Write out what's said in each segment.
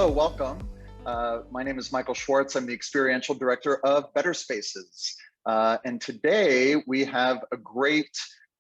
Hello, welcome. My name is Michael Schwartz. I'm the Experiential Director of Better Spaces. And today we have a great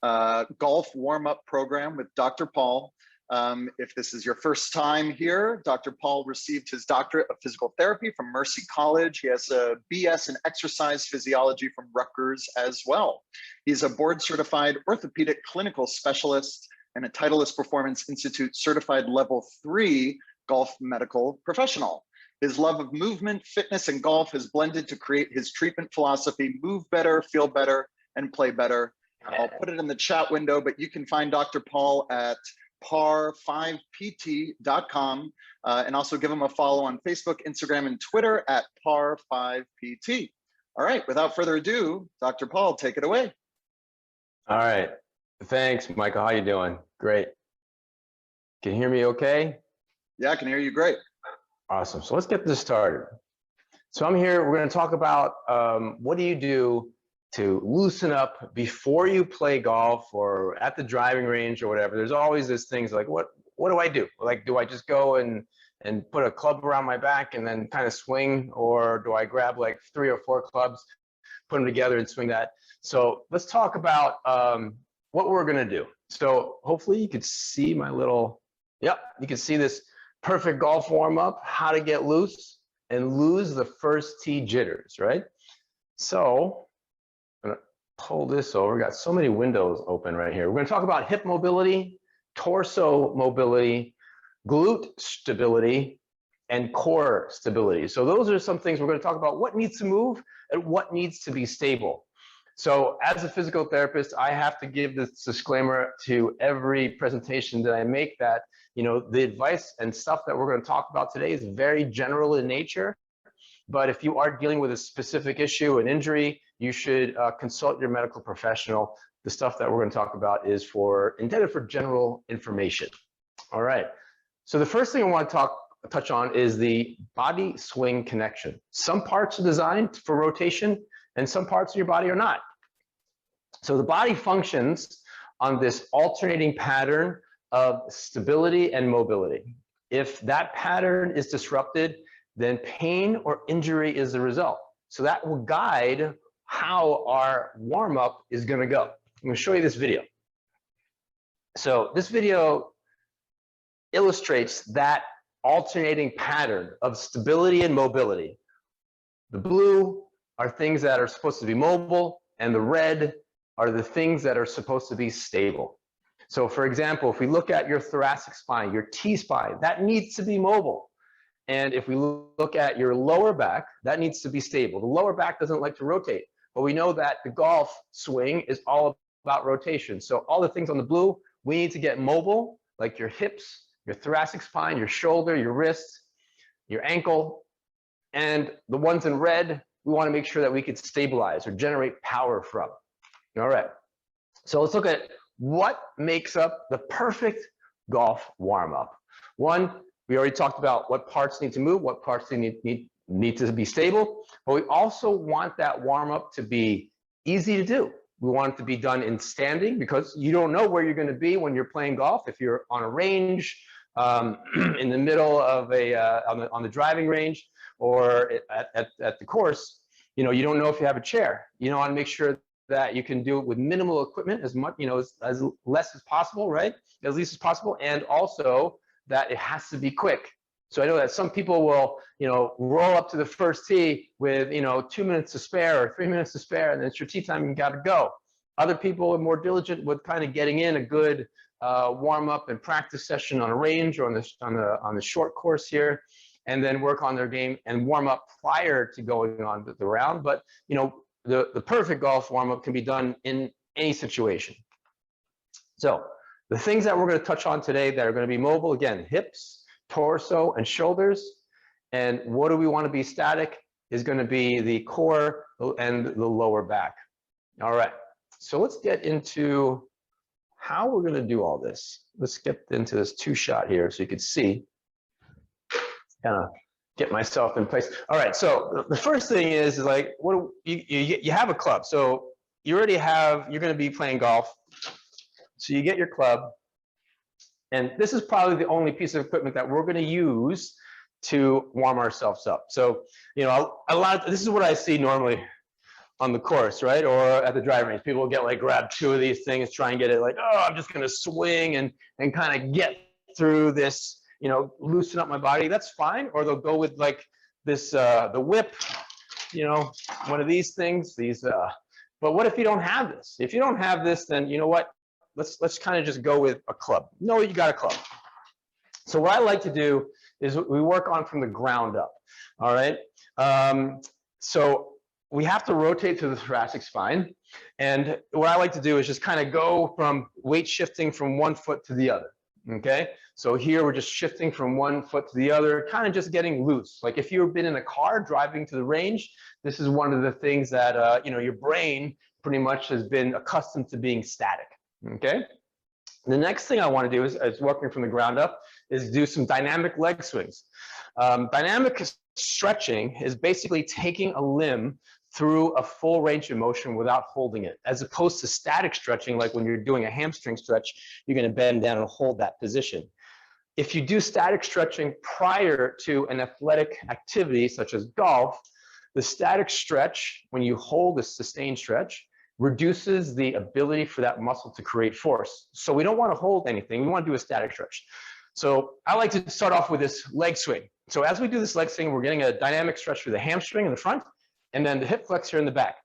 golf warm-up program with Dr. Paul. If this is your first time here, Dr. Paul received his doctorate of physical therapy from Mercy College. He has a BS in exercise physiology from Rutgers as well. He's a board-certified orthopedic clinical specialist and a Titleist Performance Institute certified level 3 golf medical professional. His love of movement, fitness, and golf has blended to create his treatment philosophy: move better, feel better, and play better. I'll put it in the chat window, but you can find Dr. Paul at PAR5PT.com and also give him a follow on Facebook, Instagram, and Twitter at PAR5PT. All right, without further ado, Dr. Paul, take it away. All right, thanks, Michael. How you doing? Great. Can you hear me okay? Yeah, I can hear you great. Awesome. So let's get this started. So I'm here. We're going to talk about what do you do to loosen up before you play golf or at the driving range or whatever. There's always these things like, what do I do? Like, do I just go and put a club around my back and then kind of swing, or do I grab like 3 or 4 clubs, put them together and swing that? So let's talk about what we're going to do. So hopefully you could see my little, yep, you can see this perfect golf warm-up, how to get loose and lose the first tee jitters, right? So I'm gonna pull this over. We got so many windows open right here. We're gonna talk about hip mobility, torso mobility, glute stability, and core stability. So those are some things we're gonna talk about: what needs to move and what needs to be stable. So as a physical therapist, I have to give this disclaimer to every presentation that I make that, you know, the advice and stuff that we're going to talk about today is very general in nature. But if you are dealing with a specific issue, an injury, you should consult your medical professional. The stuff that we're going to talk about is intended for general information. All right. So the first thing I want to touch on is the body swing connection. Some parts are designed for rotation and some parts of your body are not. So the body functions on this alternating pattern of stability and mobility. If that pattern is disrupted, then pain or injury is the result. So that will guide how our warm-up is going to go. I'm going to show you this video. So this video illustrates that alternating pattern of stability and mobility. The blue are things that are supposed to be mobile, and the red are the things that are supposed to be stable. So for example, if we look at your thoracic spine, your T-spine, that needs to be mobile. And if we look at your lower back, that needs to be stable. The lower back doesn't like to rotate, but we know that the golf swing is all about rotation. So all the things on the blue, we need to get mobile, like your hips, your thoracic spine, your shoulder, your wrist, your ankle. And the ones in red, we want to make sure that we could stabilize or generate power from. All right, so let's look at what makes up the perfect golf warm-up. One, we already talked about what parts need to move, what parts need to be stable, but we also want that warm-up to be easy to do. We want it to be done in standing, because you don't know where you're going to be when you're playing golf. If you're on a range, in the middle of on the driving range, or at the course, you know, you don't know if you have a chair. You want to make sure that you can do it with minimal equipment, as much, you know, as less as possible, right? As least as possible, and also that it has to be quick. So I know that some people will, you know, roll up to the first tee with, you know, 2 minutes to spare or 3 minutes to spare, and then it's your tee time and you got to go. Other people are more diligent with kind of getting in a good warm up and practice session on a range or on the short course here, and then work on their game and warm up prior to going on the round. But, you know, the perfect golf warm-up can be done in any situation. So the things that we're going to touch on today that are going to be mobile, again, hips, torso, and shoulders. And what do we want to be static is going to be the core and the lower back. All right, so let's get into how we're going to do all this. Let's get into this 2-shot here so you can see. Kind of get myself in place. All right, so the first thing is like, what you have a club. So you already have, you're going to be playing golf. So you get your club, and this is probably the only piece of equipment that we're going to use to warm ourselves up. So, you know, this is what I see normally on the course, right? Or at the driving range. People will get like, grab two of these things, try and get it like, oh, I'm just gonna swing and kind of get through this, you know, loosen up my body. That's fine. Or they'll go with like this, the whip, you know, one of these things, but what if you don't have this? If you don't have this, then you know what? Let's kind of just go with a club. No, you got a club. So what I like to do is we work on from the ground up, all right? So we have to rotate through the thoracic spine. And what I like to do is just kind of go from weight shifting from one foot to the other, okay? So here we're just shifting from one foot to the other, kind of just getting loose. Like if you've been in a car driving to the range, this is one of the things that, you know, your brain pretty much has been accustomed to being static, okay? The next thing I want to do is working from the ground up is do some dynamic leg swings. Dynamic stretching is basically taking a limb through a full range of motion without holding it, as opposed to static stretching, like when you're doing a hamstring stretch, you're going to bend down and hold that position. If you do static stretching prior to an athletic activity such as golf, the static stretch, when you hold a sustained stretch, reduces the ability for that muscle to create force. So we don't want to hold anything. We want to do a static stretch. So I like to start off with this leg swing. So as we do this leg swing, we're getting a dynamic stretch through the hamstring in the front, and then the hip flexor in the back.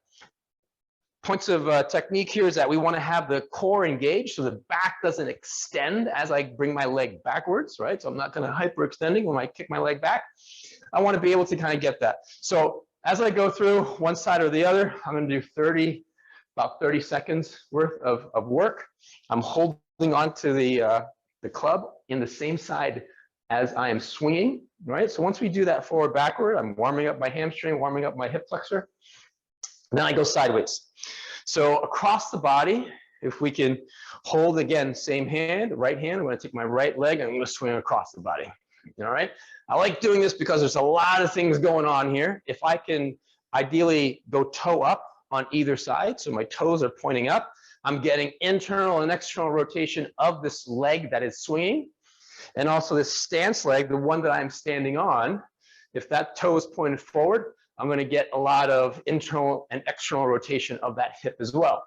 Points of technique here is that we want to have the core engaged so the back doesn't extend as I bring my leg backwards, right? So I'm not going to hyperextending when I kick my leg back. I want to be able to kind of get that. So as I go through one side or the other, I'm going to do about 30 seconds worth of work. I'm holding onto the club in the same side as I am swinging, right? So once we do that forward backward, I'm warming up my hamstring, warming up my hip flexor. Then I go sideways. So across the body, if we can hold again, same hand, right hand, I'm going to take my right leg and I'm going to swing across the body. All right. I like doing this because there's a lot of things going on here. If I can ideally go toe up on either side, so my toes are pointing up, I'm getting internal and external rotation of this leg that is swinging. And also this stance leg, the one that I'm standing on, if that toe is pointed forward, I'm going to get a lot of internal and external rotation of that hip as well.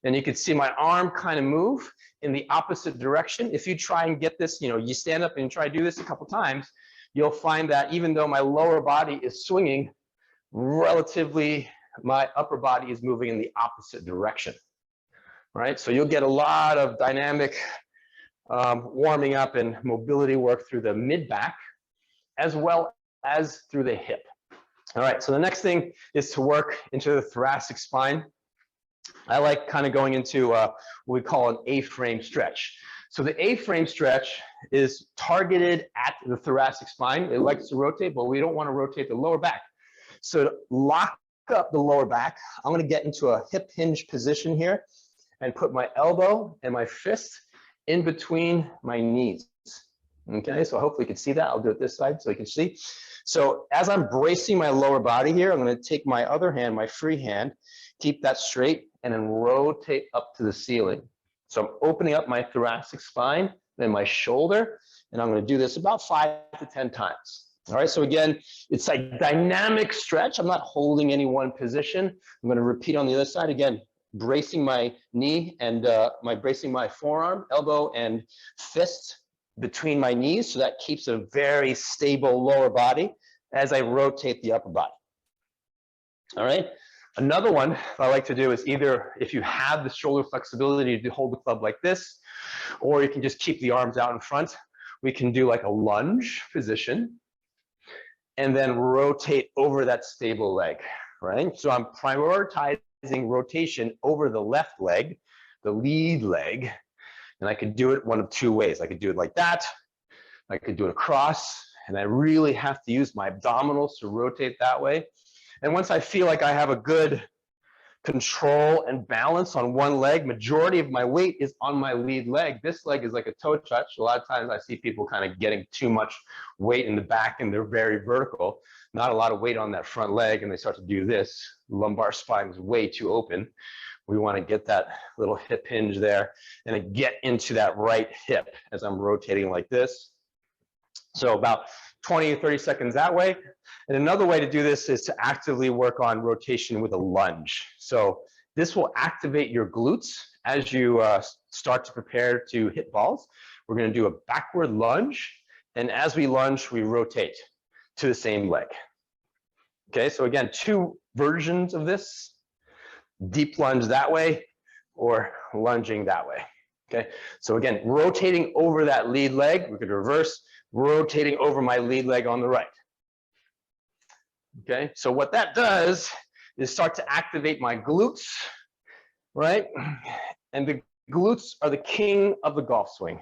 And you can see my arm kind of move in the opposite direction. If you try and get this, you know, you stand up and try to do this a couple times, you'll find that even though my lower body is swinging, relatively my upper body is moving in the opposite direction, right? So you'll get a lot of dynamic warming up and mobility work through the mid-back as well as through the hip. All right, so the next thing is to work into the thoracic spine. I like kind of going into what we call an A-frame stretch. So the A-frame stretch is targeted at the thoracic spine. It likes to rotate, but we don't want to rotate the lower back. So to lock up the lower back, I'm going to get into a hip hinge position here and put my elbow and my fist in between my knees. Okay, so hopefully you can see that. I'll do it this side so you can see. So as I'm bracing my lower body here, I'm going to take my other hand, my free hand, keep that straight, and then rotate up to the ceiling. So I'm opening up my thoracic spine, then my shoulder, and I'm going to do this about 5 to 10 times. All right, so again, it's a dynamic stretch. I'm not holding any one position. I'm going to repeat on the other side again, bracing my knee and bracing my forearm, elbow, and fist between my knees, so that keeps a very stable lower body as I rotate the upper body. All right. Another one I like to do is either if you have the shoulder flexibility to hold the club like this, or you can just keep the arms out in front. We can do like a lunge position and then rotate over that stable leg, right? So I'm prioritizing rotation over the left leg, the lead leg, and I could do it one of two ways. I could do it like that, I could do it across, and I really have to use my abdominals to rotate that way. And once I feel like I have a good control and balance on one leg, majority of my weight is on my lead leg. This leg is like a toe touch. A lot of times I see people kind of getting too much weight in the back and they're very vertical, not a lot of weight on that front leg, and they start to do this. The lumbar spine is way too open. We want to get that little hip hinge there and then get into that right hip as I'm rotating like this. So about 20 to 30 seconds that way. And another way to do this is to actively work on rotation with a lunge. So this will activate your glutes as you start to prepare to hit balls. We're going to do a backward lunge, and as we lunge, we rotate to the same leg. Okay, so again, two versions of this: deep lunge that way or lunging that way. Okay, so again, rotating over that lead leg, we could reverse, rotating over my lead leg on the right. Okay, so what that does is start to activate my glutes, right? And the glutes are the king of the golf swing.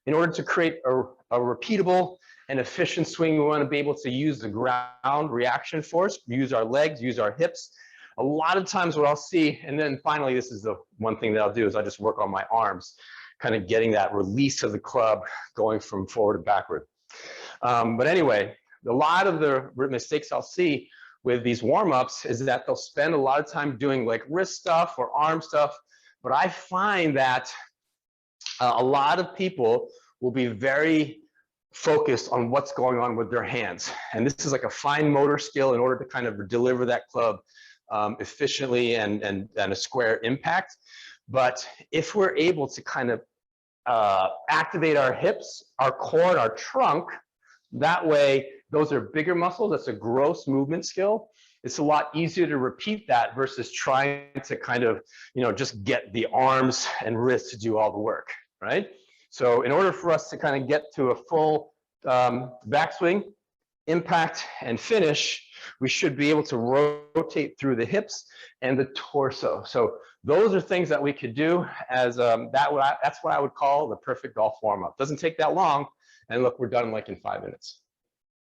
In order to create a repeatable and efficient swing, we want to be able to use the ground reaction force, use our legs, use our hips. A lot of times what I'll see, and then finally, this is the one thing that I'll do, is I just work on my arms, kind of getting that release of the club going from forward to backward. But anyway, a lot of the mistakes I'll see with these warm-ups is that they'll spend a lot of time doing like wrist stuff or arm stuff. But I find that a lot of people will be very focused on what's going on with their hands. And this is like a fine motor skill in order to kind of deliver that club efficiently and a square impact. But if we're able to kind of activate our hips, our core, and our trunk, that way, those are bigger muscles. That's a gross movement skill. It's a lot easier to repeat that versus trying to kind of, just get the arms and wrists to do all the work, right? So in order for us to kind of get to a full backswing, impact, and finish, we should be able to rotate through the hips and the torso. So those are things that we could do as that's what I would call the perfect golf warm-up. Doesn't take that long, and look, we're done like in 5 minutes.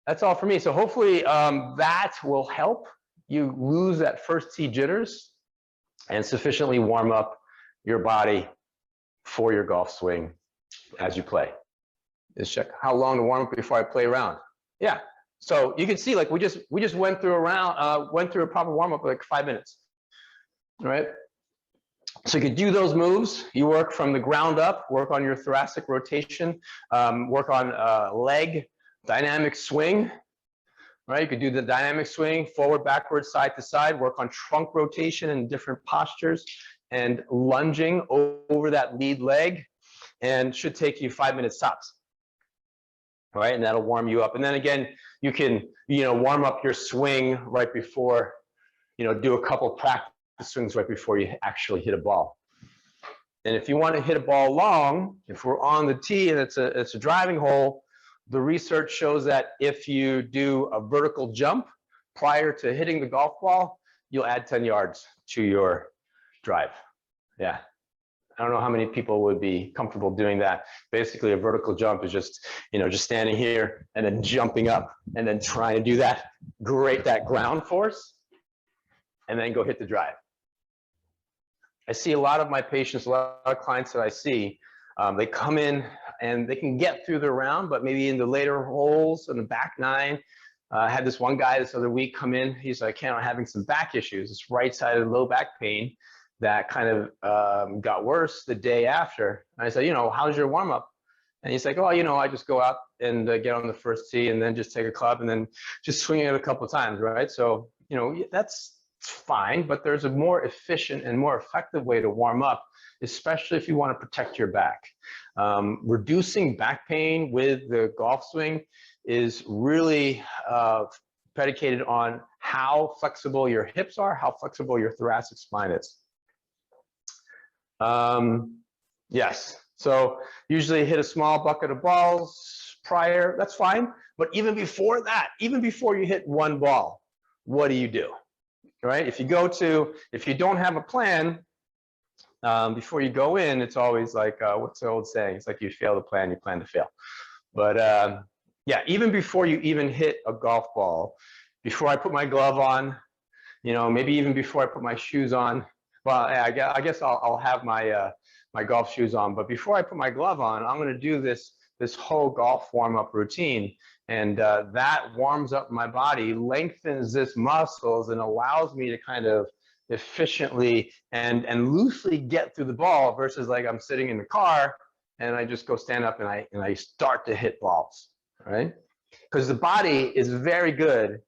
That's all for me. So hopefully that will help you lose that first tee jitters and sufficiently warm up your body for your golf swing as you play. Just check how long to warm up before I play around. Yeah. So you can see, like we just went through a round, went through a proper warm up like 5 minutes. All right. So you could do those moves. You work from the ground up, work on your thoracic rotation, work on leg dynamic swing. Right, you could do the dynamic swing, forward, backward, side to side, work on trunk rotation in different postures, and lunging over that lead leg, and should take you 5 minutes tops. All right, and that'll warm you up. And then again, you can, warm up your swing right before, do a couple practice swings right before you actually hit a ball. And if you want to hit a ball long, if we're on the tee and it's a driving hole, the research shows that if you do a vertical jump prior to hitting the golf ball, you'll add 10 yards to your drive. Yeah. I don't know how many people would be comfortable doing that. Basically, a vertical jump is just, just standing here and then jumping up and then trying to do that, create that ground force, and then go hit the drive. I see a lot of my patients, a lot of clients that I see, they come in and they can get through the round, but maybe in the later holes in the back nine, I had this one guy this other week come in. He's like, I'm having some back issues. It's right-sided low back pain that kind of got worse the day after. And I said, how's your warm-up? And he's like, oh, I just go out and get on the first tee and then just take a club and then just swing it a couple of times, right? So, that's fine, but there's a more efficient and more effective way to warm up, especially if you want to protect your back. Reducing back pain with the golf swing is really predicated on how flexible your hips are, how flexible your thoracic spine is. Yes, so usually hit a small bucket of balls prior, that's fine. But even before that, even before you hit one ball, what do? Right? If you don't have a plan, before you go in, it's always like, what's the old saying? It's like you fail to plan, you plan to fail. But yeah, even before you even hit a golf ball, before I put my glove on, maybe even before I put my shoes on, well, I guess I'll have my my golf shoes on, but before I put my glove on, I'm going to do this whole golf warm-up routine, and that warms up my body, lengthens this muscles, and allows me to kind of efficiently and loosely get through the ball versus like I'm sitting in the car and I just go stand up and I start to hit balls, right? because the body is very good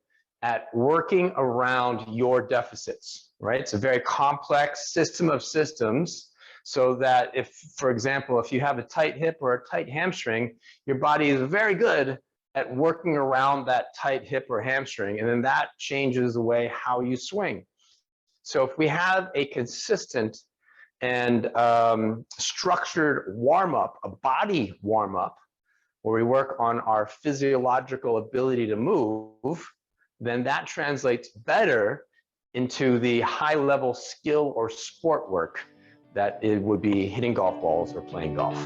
at working around your deficits, right? It's a very complex system of systems, so that if, for example, if you have a tight hip or a tight hamstring, your body is very good at working around that tight hip or hamstring, and then that changes the way how you swing. So if we have a consistent and structured warm-up, a body warm-up, where we work on our physiological ability to move, then that translates better into the high-level skill or sport work that it would be hitting golf balls or playing golf.